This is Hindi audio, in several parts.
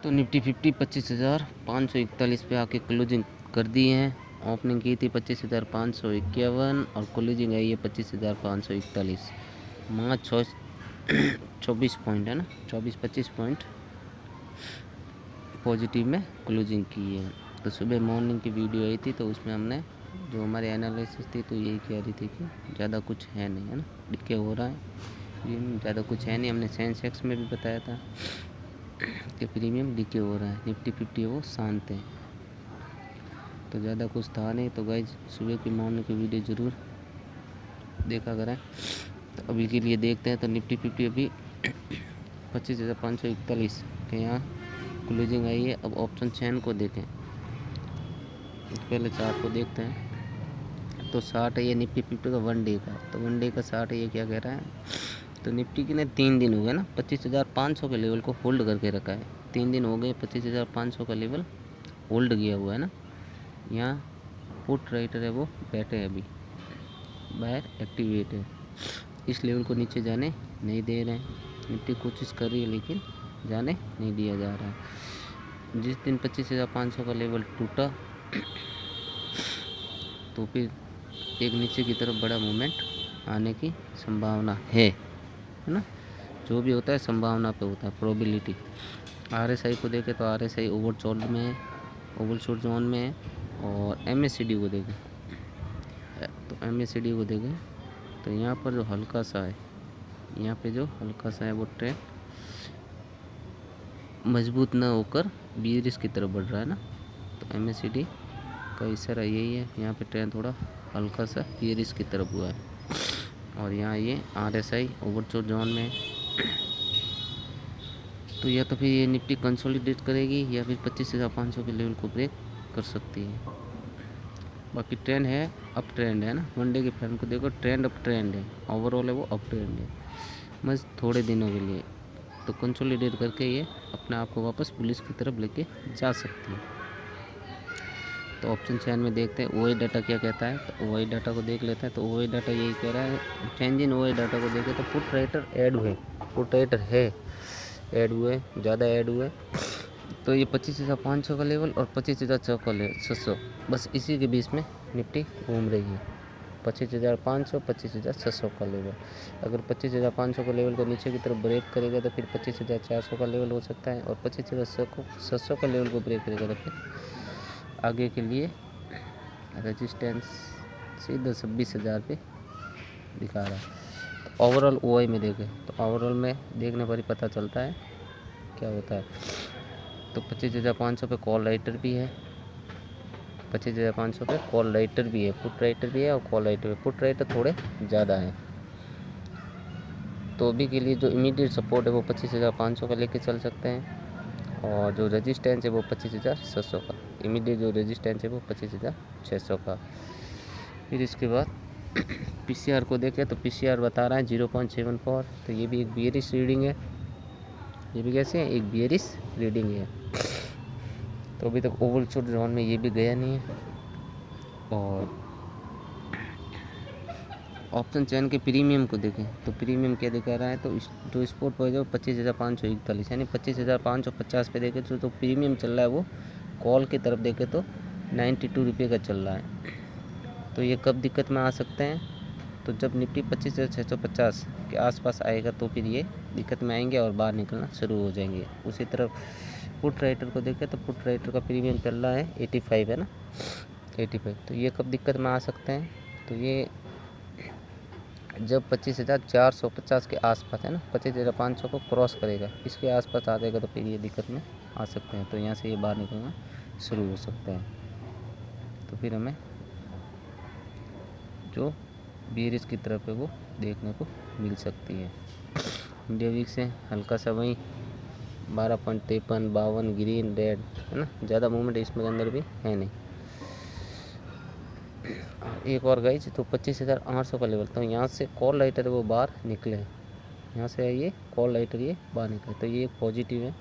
तो निफ्टी 25,541 पे आके क्लोजिंग कर दी है। ओपनिंग की थी 25,551 और क्लोजिंग आई है 25,541। मार्च 24 पॉइंट है ना, 24-25 पॉइंट पॉजिटिव में क्लोजिंग की है। तो सुबह मॉर्निंग की वीडियो आई थी, तो उसमें हमने जो हमारे एनालिसिस थी तो यही कह रही थी कि ज़्यादा कुछ है नहीं, है ना, डिके हो रहा है, ज़्यादा कुछ है नहीं। हमने सेंसेक्स में भी बताया था कि प्रीमियम डिके हो रहा है, निफ्टी 50 वो शांत है, तो ज़्यादा कुछ था नहीं। तो गाइज सुबह की मॉर्निंग की वीडियो ज़रूर देखा करें। तो अभी के लिए देखते हैं, तो निफ्टी 50 अभी 25,541 के यहाँ क्लोजिंग आई है। अब ऑप्शन चेन को देखें, पहले चार्ट को देखते हैं। तो 60 है ये निफ्टी 50 का 1 डे का, तो 1 डे का 60 ये क्या कह रहा है, तो निफ्टी की ने 3 दिन हो गए ना 25,500 के लेवल को होल्ड करके रखा है। 3 दिन हो गए 25,500 का लेवल होल्ड किया हुआ है ना। यहाँ पुट राइटर है वो बैठे हैं, अभी बाहर एक्टिवेट है, इस लेवल को नीचे जाने नहीं दे रहे हैं। निफ्टी कोशिश कर रही है लेकिन जाने नहीं दिया जा रहा है। जिस दिन 25,500 का लेवल टूटा तो फिर एक नीचे की तरफ बड़ा मूवमेंट आने की संभावना है ना। जो भी होता है संभावना पे होता है, प्रोबेबिलिटी। आरएसआई को देखें तो आरएसआई ओवरसोल्ड में है, ओवरसोल्ड जोन में है। और एमएससीडी को देखें, तो एमएससीडी को देखें तो यहाँ पर जो हल्का सा है, यहाँ पे जो हल्का सा है वो ट्रेंड मजबूत ना होकर बीरिस की तरफ बढ़ रहा है ना। तो एमएससीडी का इशारा यही है, यहाँ पे ट्रेंड थोड़ा हल्का सा बीरिस की तरफ हुआ है। और यहाँ ये आरएसआई ओवरसोल्ड जोन में है। तो या तो फिर ये निफ्टी कंसोलिडेट करेगी या फिर 25,500 के लेवल को ब्रेक कर सकती है। बाकी ट्रेंड है, अप ट्रेंड है ना। वन डे के पैटर्न को देखो, ट्रेंड अप ट्रेंड है, ओवरऑल है वो अप ट्रेंड है, बस थोड़े दिनों के लिए। तो कंसोलिडेट करके ये अपने आप को वापस पुलिस की तरफ लेके जा सकती है। तो ऑप्शन चैन में देखते हैं ओआई डाटा क्या कहता है। तो ओआई डाटा को देख लेते हैं। तो ओआई डाटा यही कह रहा है, चेंज इन ओआई डाटा को देखें तो पुट राइटर ऐड हुए, पुट राइटर है ऐड हुए, ज़्यादा ऐड हुए। तो ये 25,500 का लेवल और 25,600, बस इसी के बीच में निफ्टी घूम रही है। 25,500 25,600 का लेवल। अगर 25,500 का लेवल को नीचे की तरफ ब्रेक करेगा तो फिर 25,400 का लेवल हो सकता है, और 25,600 का लेवल को ब्रेक करेगा तो फिर आगे के लिए रेजिस्टेंस सीधा 26,000 पे दिखा रहा है। तो ओवरऑल ओआई में देखें तो ओवरऑल में देखने पर ही पता चलता है क्या होता है। तो 25,500 पे कॉल राइटर भी है, 25,500 पे कॉल राइटर भी है, पुट राइटर भी है और कॉल राइटर भी। पुट राइटर थोड़े ज़्यादा है। तो अभी के लिए जो इमीडिएट सपोर्ट है वो 25,500 का लेके चल सकते हैं, और जो रेजिस्टेंस है वो 25,600 का। इमीडिएट जो रेजिस्टेंस है वो 25,600 का। फिर इसके बाद पीसीआर को देखें तो पीसीआर बता रहा है 0.74। तो ये भी एक बियरिश रीडिंग है, ये भी कैसे है, एक बियरिश रीडिंग है। तो अभी तक ओवरशूट जोन में ये भी गया नहीं है। और ऑप्शन चैन के प्रीमियम को देखें तो प्रीमियम क्या दिखा रहा है, तो जो स्पोर्ट प्राइस है वो 25,541, यानी 25,550 पे देखें तो प्रीमियम चल रहा है वो कॉल की तरफ देखें तो 92 रुपये का चल रहा है। तो ये कब दिक्कत में आ सकते हैं, तो जब निफ्टी 25,650 के आसपास आएगा तो फिर ये दिक्कत में आएंगे और बाहर निकलना शुरू हो जाएंगे। उसी तरफ पुट राइटर को देखें तो पुट राइटर का प्रीमियम चल रहा है 85 है ना, 85। तो ये कब दिक्कत में आ सकते हैं, तो ये जब 25,450 के आसपास है ना, 25,500 को क्रॉस करेगा, इसके आसपास आ जाएगा तो फिर ये दिक्कत में आ सकते हैं। तो यहाँ से ये बाहर निकलना शुरू हो सकते हैं। तो फिर हमें जो बीरिस की तरफ है वो देखने को मिल सकती है। इंडिया वीक से हल्का सा वही 12.53 52 ग्रीन रेड है ना, ज़्यादा मूवमेंट इसमें अंदर भी है नहीं। एक और गई तो 25,800 का लेवल, तो यहाँ से कॉल राइटर वो बाहर निकले, यहाँ से ये कॉल राइटर ये बाहर निकले, तो ये पॉजिटिव है।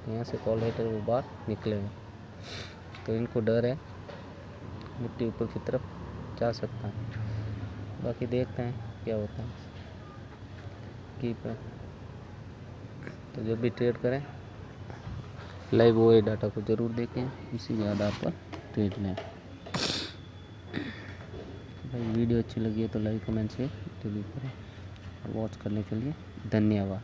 यहाँ से कॉल राइटर वो बाहर निकले हैं, तो इनको डर है निफ्टी ऊपर की तरफ जा सकता है। बाकी देखते हैं क्या होता है। कीप है तो जब भी ट्रेड करें लाइव ओए डाटा को ज़रूर देखें, उसी के आधार पर ट्रेड लें। भाई वीडियो अच्छी लगी है तो लाइक कमेंट शेयर जरूर करें। और वॉच करने के लिए धन्यवाद।